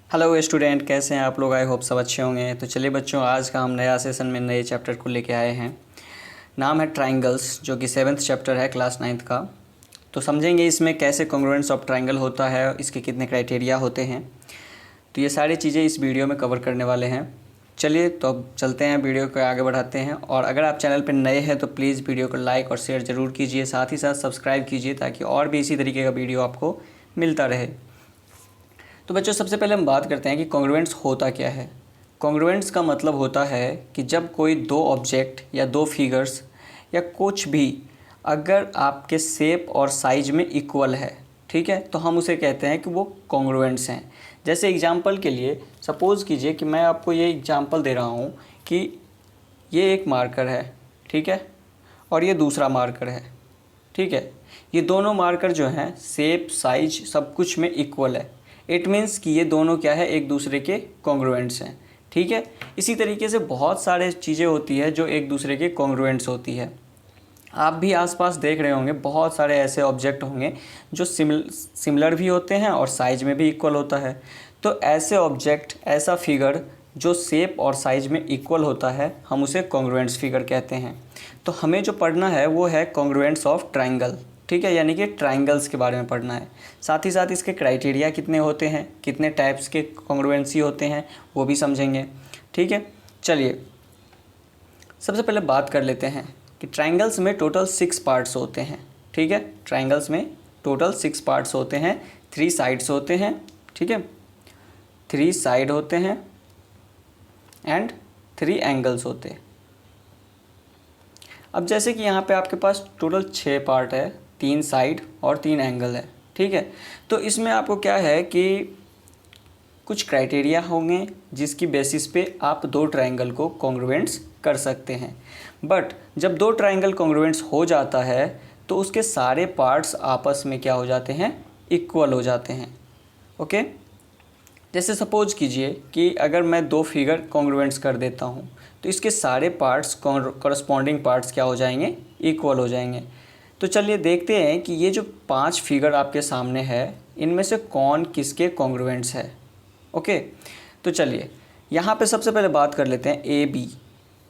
Hello student, कैसे हैं आप लोग। आई होप सब अच्छे होंगे। तो चलिए बच्चों, आज का हम नया सेशन में नए चैप्टर को लेके आए हैं। नाम है ट्राइंगल्स, जो कि 7th चैप्टर है क्लास 9th का। तो समझेंगे इसमें कैसे कॉन्ग्रुएंस ऑफ ट्राइंगल होता है, इसके कितने क्राइटेरिया होते हैं। तो ये सारी चीज़ें इस वीडियो में कवर करने वाले हैं। चलिए तो अब चलते हैं, वीडियो को आगे बढ़ाते हैं। और अगर आप चैनल पर नए हैं तो प्लीज़ वीडियो को लाइक और शेयर ज़रूर कीजिए, साथ ही साथ सब्सक्राइब कीजिए ताकि और भी इसी तरीके का वीडियो आपको मिलता रहे। तो बच्चों, सबसे पहले हम बात करते हैं कि कॉन्ग्रुएंस होता क्या है। कॉन्ग्रुएंस का मतलब होता है कि जब कोई दो ऑब्जेक्ट या दो फिगर्स या कुछ भी अगर आपके शेप और साइज में इक्वल है, ठीक है, तो हम उसे कहते हैं कि वो कॉन्ग्रुएंट्स हैं। जैसे एग्जांपल के लिए सपोज़ कीजिए कि मैं आपको ये एग्जांपल दे रहा हूँ कि ये एक मार्कर है, ठीक है, और ये दूसरा मार्कर है, ठीक है। ये दोनों मार्कर जो हैं शेप साइज सब कुछ में इक्वल है। इट मीन्स कि ये दोनों क्या है, एक दूसरे के कॉन्ग्रुएंट्स हैं, ठीक है। इसी तरीके से बहुत सारे चीज़ें होती है जो एक दूसरे के कॉन्ग्रुएंट्स होती है। आप भी आसपास देख रहे होंगे, बहुत सारे ऐसे ऑब्जेक्ट होंगे जो सिमिलर भी होते हैं और साइज में भी इक्वल होता है। तो ऐसे ऑब्जेक्ट, ऐसा फिगर जो शेप और साइज में इक्वल होता है, हम उसे कॉन्ग्रुएंट्स फिगर कहते हैं। तो हमें जो पढ़ना है वो है कॉन्ग्रुएंट्स ऑफ ट्राइंगल, ठीक है, यानी कि ट्राइंगल्स के बारे में पढ़ना है। साथ ही साथ इसके क्राइटेरिया कितने होते हैं, कितने टाइप्स के कॉन्ग्रुएंसी होते हैं, वो भी समझेंगे, ठीक है। चलिए सबसे पहले बात कर लेते हैं कि ट्राइंगल्स में टोटल 6 पार्ट्स होते हैं, ठीक है। ट्राइंगल्स में टोटल 6 पार्ट्स होते हैं, 3 साइड्स होते हैं, ठीक है, 3 साइड होते हैं एंड 3 एंगल्स होते हैं। अब जैसे कि यहाँ पे आपके पास टोटल 6 पार्ट है, 3 साइड और 3 एंगल है, ठीक है। तो इसमें आपको क्या है कि कुछ क्राइटेरिया होंगे जिसकी बेसिस पे आप दो ट्राइंगल को कॉन्ग्रुएंट्स कर सकते हैं। बट जब दो ट्राइंगल कॉन्ग्रुएंट्स हो जाता है तो उसके सारे पार्ट्स आपस में क्या हो जाते हैं, इक्वल हो जाते हैं, ओके। जैसे सपोज कीजिए कि अगर मैं दो फिगर कॉन्ग्रुएंट्स कर देता हूँ तो इसके सारे पार्ट्स कॉरस्पॉन्डिंग पार्ट्स क्या हो जाएंगे, इक्वल हो जाएंगे। तो चलिए देखते हैं कि ये जो 5 फिगर आपके सामने है, इनमें से कौन किसके कॉन्ग्रुएंट्स है, ओके। तो चलिए यहाँ पे सबसे पहले बात कर लेते हैं ए बी।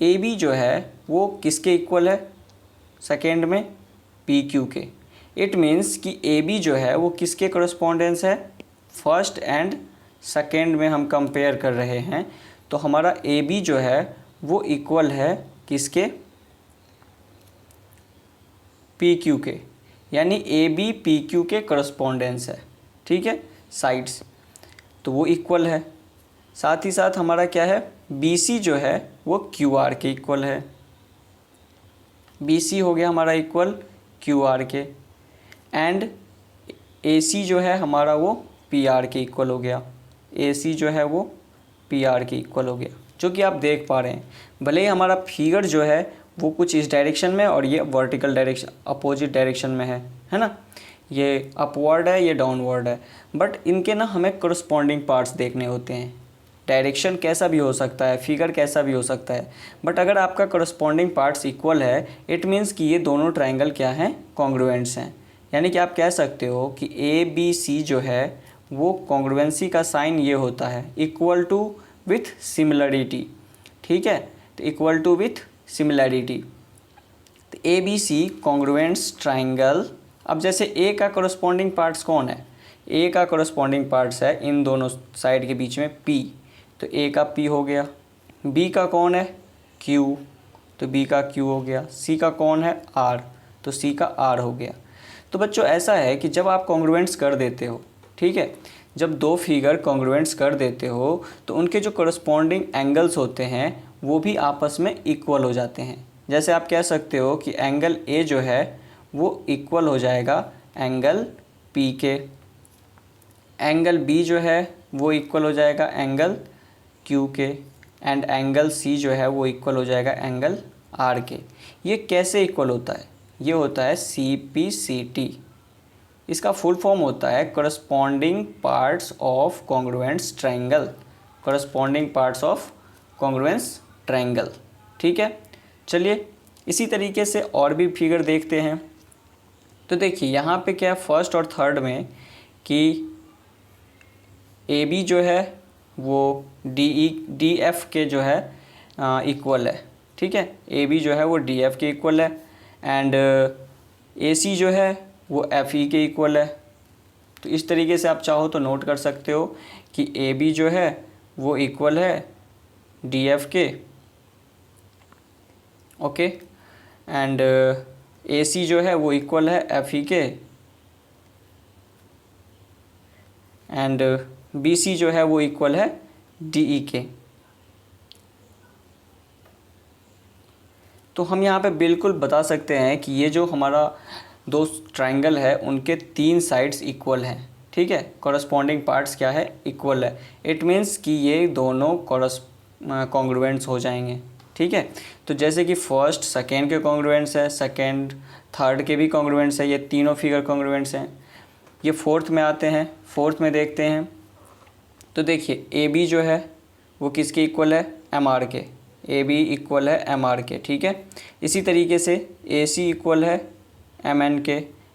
ए बी जो है वो किसके इक्वल है, सेकेंड में पी क्यू के। इट मीन्स कि ए बी जो है वो किसके कॉरस्पॉन्डेंस है, फर्स्ट एंड सेकेंड में हम कंपेयर कर रहे हैं। तो हमारा ए बी जो है वो इक्वल है किसके, पी क्यू के, यानी ए बी पी क्यू के करस्पॉन्डेंस है, ठीक है, साइड्स, तो वो इक्वल है। साथ ही साथ हमारा क्या है, बी सी जो है वो क्यू आर के इक्वल है। बी सी हो गया हमारा इक्वल क्यू आर के, एंड ए सी जो है हमारा वो पी आर के इक्वल हो गया। ए सी जो है वो पी आर के इक्वल हो गया, जो कि आप देख पा रहे हैं। भले ही हमारा फिगर जो है वो कुछ इस डायरेक्शन में और ये वर्टिकल डायरेक्शन, अपोजिट डायरेक्शन में है ना, ये अपवर्ड है, ये डाउनवर्ड है, बट इनके ना हमें करस्पॉन्डिंग पार्ट्स देखने होते हैं। डायरेक्शन कैसा भी हो सकता है, फिगर कैसा भी हो सकता है, बट अगर आपका करस्पॉन्डिंग पार्ट्स इक्वल है, इट मीन्स कि ये दोनों ट्राइंगल क्या हैं, कॉन्ग्रुएंट्स हैं। यानी कि आप कह सकते हो कि ए बी सी जो है वो कॉन्ग्रुएंसी का साइन ये होता है, इक्वल टू विथ सिमिलरिटी, ठीक है। तो इक्वल टू विथ सिमिलरिटी, तो A B C congruents triangle. अब जैसे ए का करस्पॉन्डिंग पार्ट्स कौन है, ए का करस्पॉन्डिंग पार्ट्स है इन दोनों साइड के बीच में पी, तो ए का पी हो गया। बी का कौन है, क्यू, तो बी का क्यू हो गया। सी का कौन है, आर, तो सी का आर हो गया। तो बच्चों ऐसा है कि जब आप कॉन्ग्रुएंट्स कर देते हो, ठीक है, जब दो फिगर कॉन्ग्रुएंट्स कर देते हो तो उनके जो करस्पॉन्डिंग एंगल्स होते हैं वो भी आपस में इक्वल हो जाते हैं। जैसे आप कह सकते हो कि एंगल ए जो है वो इक्वल हो जाएगा एंगल पी के, एंगल बी जो है वो इक्वल हो जाएगा एंगल क्यू के, एंड एंगल सी जो है वो इक्वल हो जाएगा एंगल आर के। ये कैसे इक्वल होता है, ये होता है सी पी सी टी। इसका फुल फॉर्म होता है corresponding parts of congruents triangle, corresponding parts of congruence triangle, ठीक है। चलिए इसी तरीके से और भी फिगर देखते हैं। तो देखिए यहाँ पे क्या है, फर्स्ट और थर्ड में कि ए बी जो है वो डी एफ के जो है इक्वल है, ठीक है। ए बी जो है वो डी एफ के इक्वल है एंड ए सी जो है वो एफ ई के इक्वल है। तो इस तरीके से आप चाहो तो नोट कर सकते हो कि ए बी जो है वो इक्वल है डी एफ के, ओके, एंड ए सी जो है वो इक्वल है एफ ई के, एंड बी सी जो है वो इक्वल है डी ई के। तो हम यहाँ पे बिल्कुल बता सकते हैं कि ये जो हमारा दो ट्रायंगल है उनके 3 साइड्स इक्वल हैं, ठीक है। कॉरस्पॉन्डिंग पार्ट्स क्या है, इक्वल है। इट मीन्स कि ये दोनों कॉन्ग्रुएंट्स हो जाएंगे, ठीक है। तो जैसे कि फर्स्ट सेकेंड के कॉन्ग्रुएंट्स है, सेकेंड थर्ड के भी कॉन्ग्रुएंट्स है, ये तीनों फिगर कॉन्ग्रुएंट्स हैं। ये फोर्थ में आते हैं, फोर्थ में देखते हैं। तो देखिए ए बी जो है वो किसके इक्वल है, एम आर के। ए बी इक्वल है एम आर के, ठीक है। इसी तरीके से ए सी इक्वल है एम एन के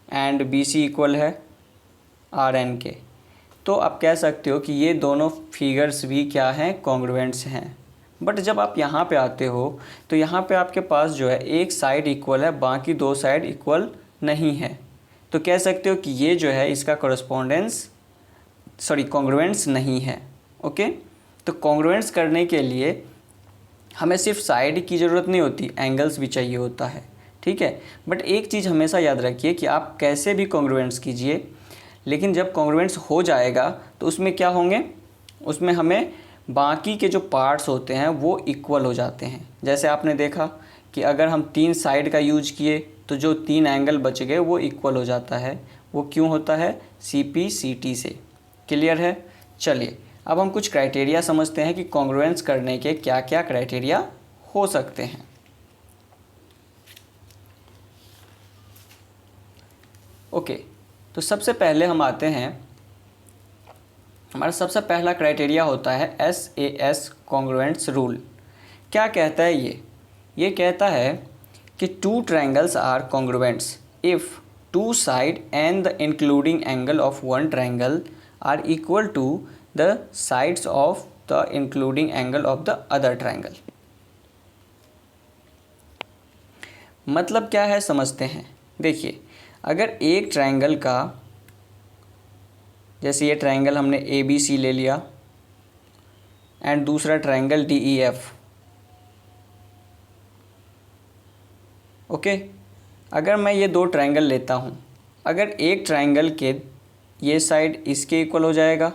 एंड बी सी इक्वल है आर एन के। तो आप कह सकते हो कि ये दोनों फिगर्स भी क्या हैं, कॉन्ग्रुएंट्स हैं। बट जब आप यहाँ पे आते हो तो यहाँ पे आपके पास जो है एक साइड इक्वल है, बाकी 2 साइड इक्वल नहीं है। तो कह सकते हो कि ये जो है इसका कॉन्ग्रुएंट्स नहीं है, ओके। तो कॉन्ग्रुएंट्स करने के लिए हमें सिर्फ साइड की ज़रूरत नहीं होती, एंगल्स भी चाहिए होता है, ठीक है। बट एक चीज़ हमेशा याद रखिए कि आप कैसे भी कॉन्ग्रुएंट्स कीजिए, लेकिन जब कॉन्ग्रुएंट्स हो जाएगा तो उसमें क्या होंगे, उसमें हमें बाकी के जो पार्ट्स होते हैं वो इक्वल हो जाते हैं। जैसे आपने देखा कि अगर हम 3 साइड का यूज किए तो जो 3 एंगल बच गए वो इक्वल हो जाता है। वो क्यों होता है, सी पी सी टी से। क्लियर है। चलिए अब हम कुछ क्राइटेरिया समझते हैं कि कॉन्ग्रुएंस करने के क्या क्या क्राइटेरिया हो सकते हैं। ओके, तो सबसे पहले हम आते हैं, हमारा सबसे पहला क्राइटेरिया होता है SAS कॉन्ग्रुएंस रूल। क्या कहता है ये कहता है कि 2 triangles are congruents if 2 side and the including angle of 1 triangle are equal to the sides of the including angle of the other triangle। मतलब क्या है समझते हैं। देखिए अगर एक ट्रायंगल का, जैसे ये ट्रायंगल हमने ए बी सी ले लिया एंड दूसरा triangle D E F, okay. अगर मैं ये 2 ट्रायंगल लेता हूँ, अगर एक ट्रायंगल के ये साइड इसके इक्वल हो जाएगा,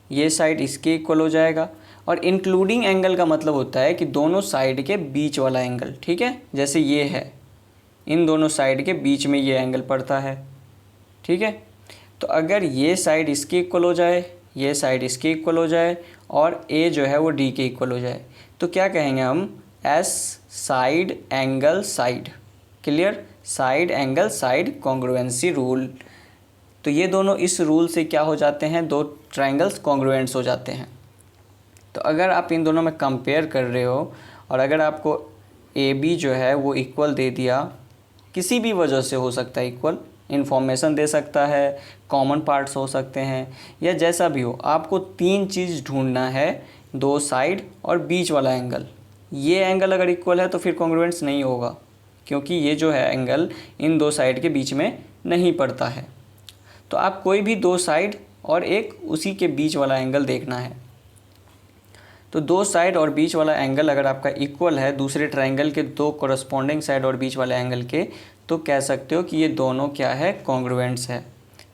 ये साइड इसके इक्वल हो जाएगा, और इंक्लूडिंग एंगल का मतलब होता है कि दोनों साइड के बीच वाला एंगल, ठीक है। जैसे ये है, इन दोनों साइड के बीच में ये एंगल पड़ता है, ठीक है। तो अगर ये साइड इसके इक्वल हो जाए, ये साइड इसके इक्वल हो जाए और ए जो है वो डी के इक्वल हो जाए, तो क्या कहेंगे हम, S side angle side. Clear, side angle side congruency rule. तो ये दोनों इस रूल से क्या हो जाते हैं, 2 ट्रायंगल्स कॉन्ग्रुएंट्स हो जाते हैं। तो अगर आप इन दोनों में कंपेयर कर रहे हो और अगर आपको ए बी जो है वो इक्वल दे दिया, किसी भी वजह से हो सकता है इक्वल, इन्फॉर्मेशन दे सकता है, कॉमन पार्ट्स हो सकते हैं, या जैसा भी हो, आपको 3 चीज़ ढूंढना है, 2 साइड और बीच वाला एंगल। ये एंगल अगर इक्वल है तो फिर कॉन्ग्रुएंट्स नहीं होगा, क्योंकि ये जो है एंगल इन 2 साइड के बीच में नहीं पड़ता है। तो आप कोई भी 2 साइड और एक उसी के बीच वाला एंगल देखना है। तो 2 साइड और बीच वाला एंगल अगर आपका इक्वल है दूसरे ट्रायंगल के 2 कॉरस्पॉन्डिंग साइड और बीच वाले एंगल के, तो कह सकते हो कि ये दोनों क्या है, कॉन्ग्रुएंट्स है।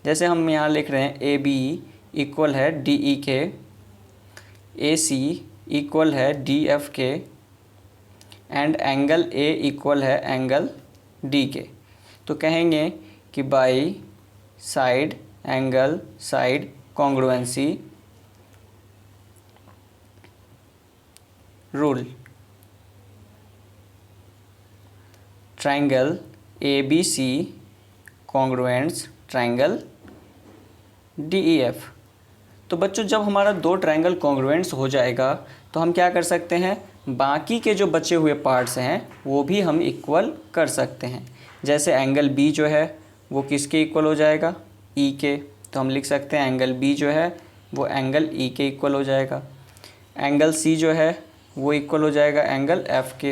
जैसे हम यहाँ लिख रहे हैं ए बी इक्वल है डी ई के, ए सी इक्वल है डी एफ के, एंड एंगल ए इक्वल है एंगल डी के। तो कहेंगे कि by side angle side congruency rule, triangle A B C congruents triangle D E F. तो बच्चों जब हमारा 2 ट्रायंगल कॉन्ग्रुएंट्स हो जाएगा तो हम क्या कर सकते हैं, बाकी के जो बचे हुए पार्ट्स हैं वो भी हम इक्वल कर सकते हैं। जैसे एंगल बी जो है वो किसके इक्वल हो जाएगा, ई के। तो हम लिख सकते हैं एंगल बी जो है वो एंगल ई के इक्वल हो जाएगा। एंगल सी जो है वो इक्वल हो जाएगा एंगल एफ के,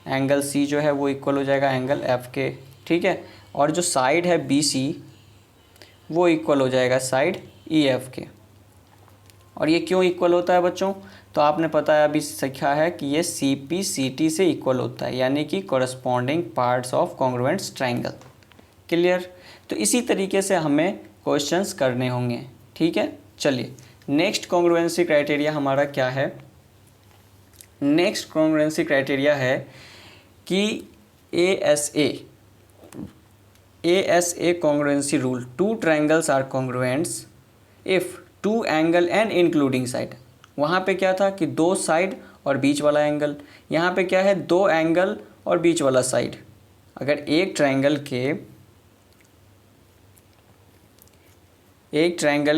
एंगल सी जो है वो इक्वल हो जाएगा एंगल एफ के, ठीक है। और जो साइड है बी सी वो इक्वल हो जाएगा साइड ई एफ के। और ये क्यों इक्वल होता है बच्चों, तो आपने पता है अभी सीखा है कि ये सी पी सी टी से इक्वल होता है, यानी कि corresponding parts of congruent triangle. Clear. तो इसी तरीके से हमें क्वेश्चंस करने होंगे, ठीक है। चलिए नेक्स्ट कॉन्ग्रुएंसी क्राइटेरिया हमारा क्या है। नेक्स्ट कॉन्ग्रुएंसी क्राइटेरिया है कि ASA congruency rule, two triangles are congruents if two angle and including side. वहाँ पे क्या था कि दो साइड और बीच वाला एंगल, यहाँ पे क्या है दो एंगल और बीच वाला साइड। अगर एक ट्रायंगल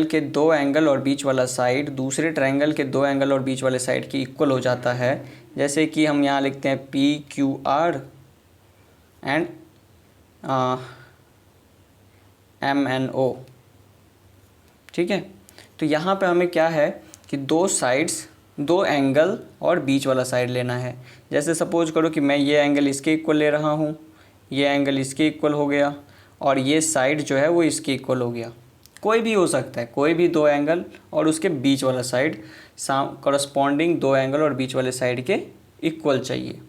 के दो एंगल और बीच वाला साइड दूसरे ट्रायंगल के दो एंगल और बीच वाले साइड की इक्वल हो जाता है, जैसे कि हम यहाँ लिखते हैं PQR एंड MNO, ठीक है। तो यहाँ पे हमें क्या है कि दो साइड्स, दो एंगल और बीच वाला साइड लेना है। जैसे सपोज करो कि मैं ये एंगल इसके इक्वल ले रहा हूँ, ये एंगल इसके इक्वल हो गया और ये साइड जो है वो इसके इक्वल हो गया। कोई भी हो सकता है, कोई भी दो एंगल और उसके बीच वाला साइड कॉरस्पॉन्डिंग दो एंगल और बीच वाले साइड के इक्वल चाहिए।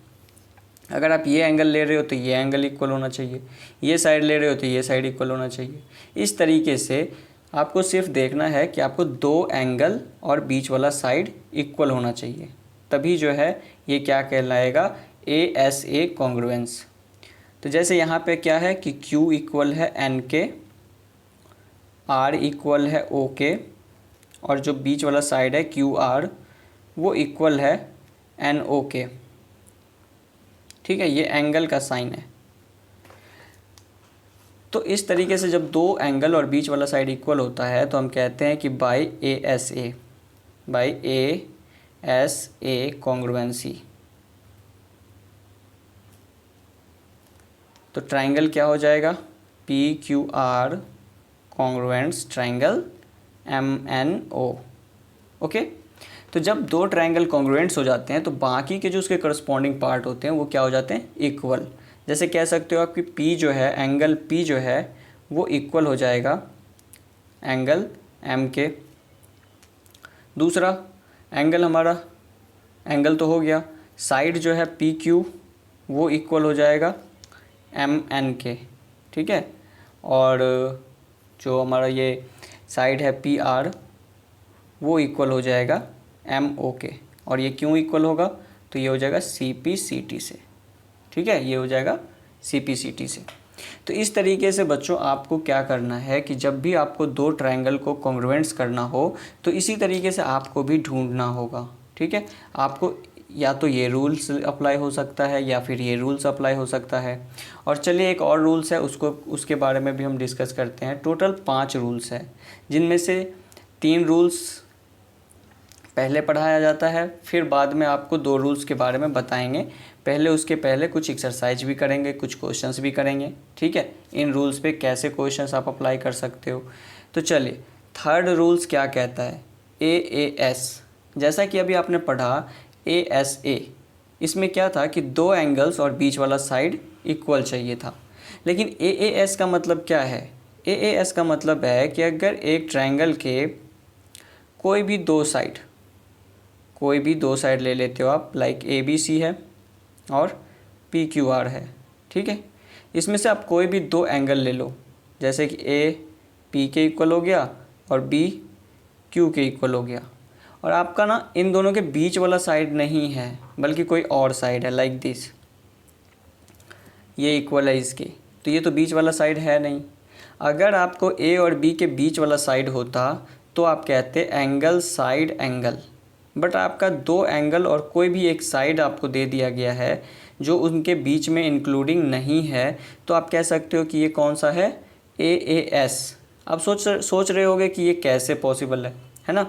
अगर आप ये एंगल ले रहे हो तो ये एंगल इक्वल होना चाहिए, ये साइड ले रहे हो तो ये साइड इक्वल होना चाहिए। इस तरीके से आपको सिर्फ देखना है कि आपको दो एंगल और बीच वाला साइड इक्वल होना चाहिए, तभी जो है ये क्या कहलाएगा ASA कॉन्ग्रुएंस। तो जैसे यहाँ पे क्या है कि Q इक्वल है N के, R इक्वल है O के, और जो बीच वाला साइड है QR वो इक्वल है NO के, ठीक है। ये एंगल का साइन है। तो इस तरीके से जब दो एंगल और बीच वाला साइड इक्वल होता है तो हम कहते हैं कि बाय ASA कॉन्ग्रुएंसी। तो ट्रायंगल क्या हो जाएगा PQR congruents triangle MNO, okay. तो जब दो ट्रायंगल कॉन्ग्रुएंट्स हो जाते हैं तो बाकी के जो उसके करस्पॉन्डिंग पार्ट होते हैं वो क्या हो जाते हैं इक्वल। जैसे कह सकते हो आप कि P जो है, एंगल P जो है वो इक्वल हो जाएगा एंगल M के। दूसरा एंगल हमारा, एंगल तो हो गया, साइड जो है PQ वो इक्वल हो जाएगा MN के, ठीक है। और जो हमारा ये साइड है PR वो इक्वल हो जाएगा MO के। और ये क्यों इक्वल होगा, तो ये हो जाएगा CPCT से, ठीक है, ये हो जाएगा CPCT से। तो इस तरीके से बच्चों आपको क्या करना है कि जब भी आपको दो ट्रायंगल को कॉन्ग्रुएंट्स करना हो तो इसी तरीके से आपको भी ढूंढना होगा, ठीक है। आपको या तो ये रूल्स अप्लाई हो सकता है या फिर ये रूल्स अप्लाई हो सकता है। और चलिए एक और रूल्स है उसके बारे में भी हम डिस्कस करते हैं। टोटल 5 रूल्स है, जिनमें से 3 रूल्स पहले पढ़ाया जाता है, फिर बाद में आपको 2 रूल्स के बारे में बताएंगे। उसके पहले कुछ एक्सरसाइज भी करेंगे, कुछ क्वेश्चंस भी करेंगे, ठीक है। इन रूल्स पे कैसे क्वेश्चंस आप अप्लाई कर सकते हो। तो चलिए थर्ड रूल्स क्या कहता है, AAS। जैसा कि अभी आपने पढ़ा ASA, इसमें क्या था कि दो एंगल्स और बीच वाला साइड इक्वल चाहिए था। लेकिन AAS का मतलब क्या है, AAS का मतलब है कि अगर एक ट्रायंगल के कोई भी दो साइड ले लेते हो आप, लाइक ABC है और PQR है, ठीक है। इसमें से आप कोई भी दो एंगल ले लो, जैसे कि A P के इक्वल हो गया और B Q के इक्वल हो गया, और आपका ना इन दोनों के बीच वाला साइड नहीं है बल्कि कोई और साइड है, लाइक दिस, ये इक्वल है इसके, तो ये तो बीच वाला साइड है नहीं। अगर आपको A और B के बीच वाला साइड होता तो आप कहते एंगल साइड एंगल, बट आपका दो एंगल और कोई भी एक साइड आपको दे दिया गया है जो उनके बीच में इंक्लूडिंग नहीं है, तो आप कह सकते हो कि ये कौन सा है, AAS। आप सोच रहे होगे कि ये कैसे पॉसिबल है ना,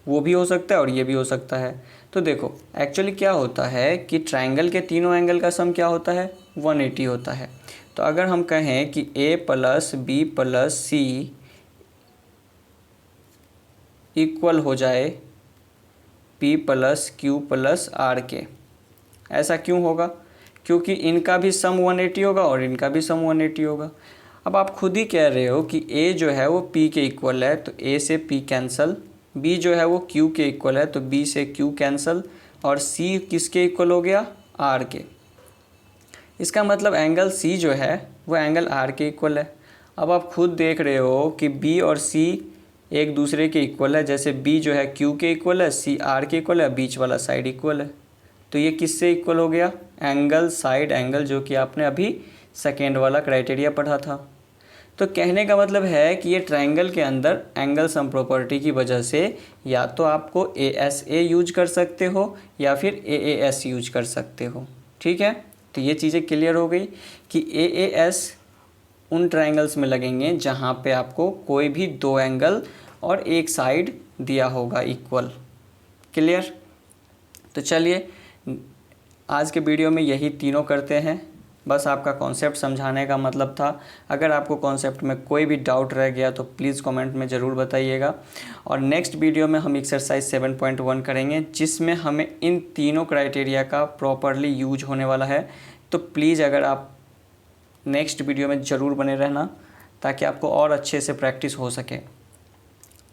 वो भी हो सकता है और ये भी हो सकता है। तो देखो एक्चुअली क्या होता है कि ट्रायंगल के तीनों एंगल का सम क्या होता है, 180 होता है। तो अगर हम कहें कि A + B + C इक्वल हो जाए P plus Q plus R के। ऐसा क्यों होगा? क्योंकि इनका भी सम 180 होगा और इनका भी सम 180 होगा। अब आप खुद ही कह रहे हो कि A जो है वो P के इक्वल है, तो A से P कैंसल, B जो है वो Q के इक्वल है, तो B से Q कैंसल, और C किसके इक्वल हो गया? R के। इसका मतलब एंगल C जो है वो एंगल R के इक्वल है। अब आप खुद देख रहे हो कि B और C एक दूसरे के इक्वल है, जैसे B जो है Q के इक्वल है, C R के इक्वल है, बीच वाला साइड इक्वल है। तो ये किससे इक्वल हो गया? एंगल साइड एंगल, जो कि आपने अभी सेकेंड वाला क्राइटेरिया पढ़ा था। तो कहने का मतलब है कि ये ट्रायंगल के अंदर एंगल सम प्रॉपर्टी की वजह से या तो आपको ASA यूज कर सकते हो या फिर AAS यूज कर सकते हो। ठीक है, तो ये चीज़ें क्लियर हो गई कि AAS उन ट्रायंगल्स में लगेंगे जहाँ पे आपको कोई भी दो एंगल और एक साइड दिया होगा इक्वल। क्लियर? तो चलिए आज के वीडियो में यही तीनों करते हैं। बस आपका कॉन्सेप्ट समझाने का मतलब था। अगर आपको कॉन्सेप्ट में कोई भी डाउट रह गया तो प्लीज़ कमेंट में ज़रूर बताइएगा। और नेक्स्ट वीडियो में हम एक्सरसाइज 7.1 करेंगे, जिसमें हमें इन तीनों क्राइटेरिया का प्रॉपरली यूज होने वाला है। तो प्लीज़ अगर आप नेक्स्ट वीडियो में ज़रूर बने रहना, ताकि आपको और अच्छे से प्रैक्टिस हो सके।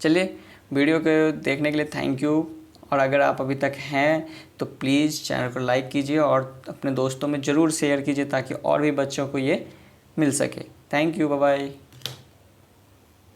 चलिए, वीडियो को देखने के लिए थैंक यू। और अगर आप अभी तक हैं तो प्लीज़ चैनल को लाइक कीजिए और अपने दोस्तों में ज़रूर शेयर कीजिए, ताकि और भी बच्चों को ये मिल सके। Thank you, bye bye.